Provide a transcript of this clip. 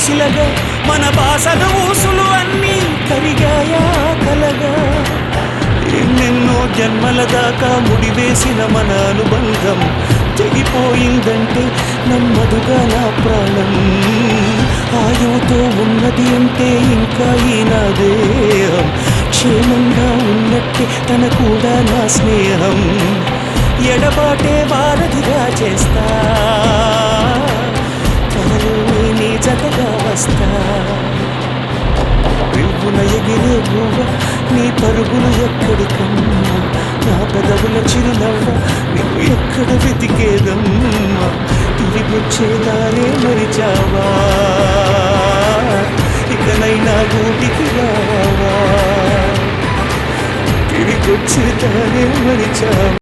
శిలగా మన బాసల ఊసులు అన్నీ కరిగాయా కలగా ఎన్నెన్నో జన్మల దాకా ముడివేసిన మన అనుబంధం తెగిపోయిందంటే నమ్మదుగా నా ప్రాణం ఆయువుతో ఉన్నది అంటే ఇంకా ఈ నా దేహం క్షేమంగా ఉన్నట్టే తన కూడా నా స్నేహం ఎడబాటే వారధిగా చేస్తా త్వరలో నీ జతగా వస్తా రివ్వున ఎగిరే గువ్వ నీ పరుగులు ఎక్కడికమ్మా నా పెదవుల చిరునవ్వ నీవు ఎక్కడ వెతికేదమ్మా తిరిగొచ్చేదానే మరిచావా ఇకనైనా గూటికి రావా తిరిగొచ్చేదానే మరిచావా